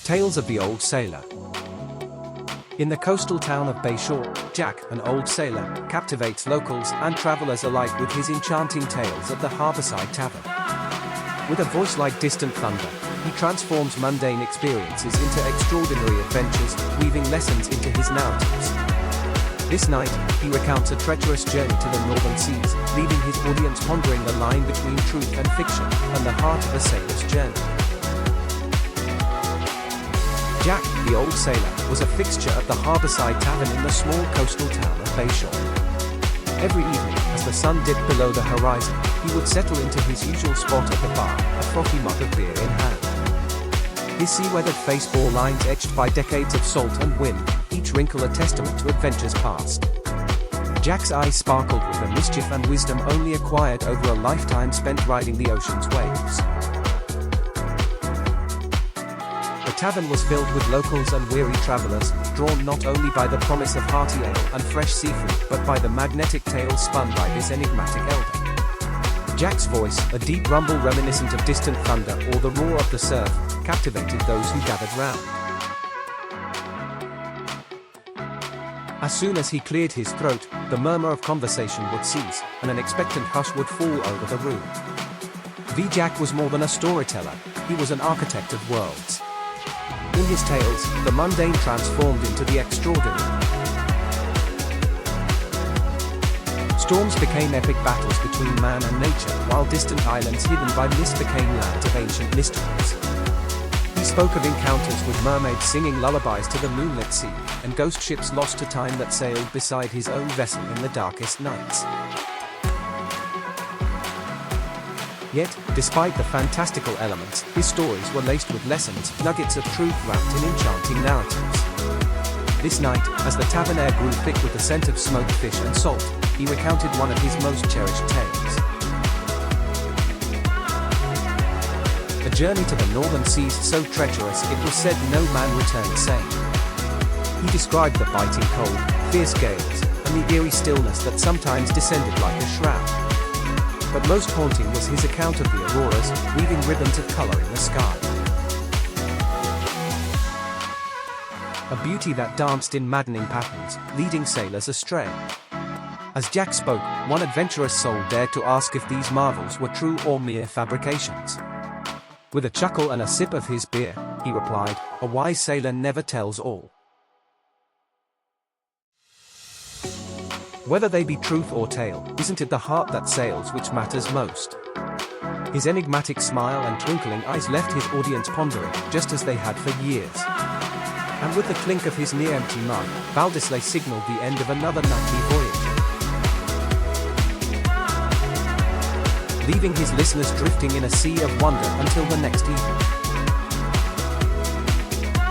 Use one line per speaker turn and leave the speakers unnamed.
Tales of the Old Sailor. In the coastal town of Bayshore, Jack, an old sailor, captivates locals and travelers alike with his enchanting tales of the harborside tavern. With a voice like distant thunder, he transforms mundane experiences into extraordinary adventures, weaving lessons into his narratives. This night, he recounts a treacherous journey to the northern seas, leaving his audience pondering the line between truth and fiction, and the heart of a sailor's journey. Jack, the old sailor, was a fixture at the harborside tavern in the small coastal town of Bayshore. Every evening, as the sun dipped below the horizon, he would settle into his usual spot at the bar, a frothy mug of beer in hand. His sea-weathered face bore lines etched by decades of salt and wind, each wrinkle a testament to adventures past. Jack's eyes sparkled with the mischief and wisdom only acquired over a lifetime spent riding the ocean's waves. The tavern was filled with locals and weary travelers, drawn not only by the promise of hearty ale and fresh seafood, but by the magnetic tales spun by this enigmatic elder. Jack's voice, a deep rumble reminiscent of distant thunder or the roar of the surf, captivated those who gathered round. As soon as he cleared his throat, the murmur of conversation would cease, and an expectant hush would fall over the room. Jack was more than a storyteller, he was an architect of worlds. In his tales, the mundane transformed into the extraordinary. Storms became epic battles between man and nature, while distant islands hidden by mist became lands of ancient mysteries. He spoke of encounters with mermaids singing lullabies to the moonlit sea, and ghost ships lost to time that sailed beside his own vessel in the darkest nights. Yet, despite the fantastical elements, his stories were laced with lessons, nuggets of truth wrapped in enchanting narratives. This night, as the tavern air grew thick with the scent of smoked fish and salt, he recounted one of his most cherished tales. A journey to the northern seas so treacherous it was said no man returned sane. He described the biting cold, fierce gales, and the eerie stillness that sometimes descended like a shroud. But most haunting was his account of the auroras, weaving ribbons of color in the sky. A beauty that danced in maddening patterns, leading sailors astray. As Jack spoke, one adventurous soul dared to ask if these marvels were true or mere fabrications. With a chuckle and a sip of his beer, he replied, "A wise sailor never tells all." Whether they be truth or tale, isn't it the heart that sails which matters most? His enigmatic smile and twinkling eyes left his audience pondering, just as they had for years. And with the clink of his near-empty mug, Valdislei signaled the end of another nightly voyage, leaving his listeners drifting in a sea of wonder until the next evening.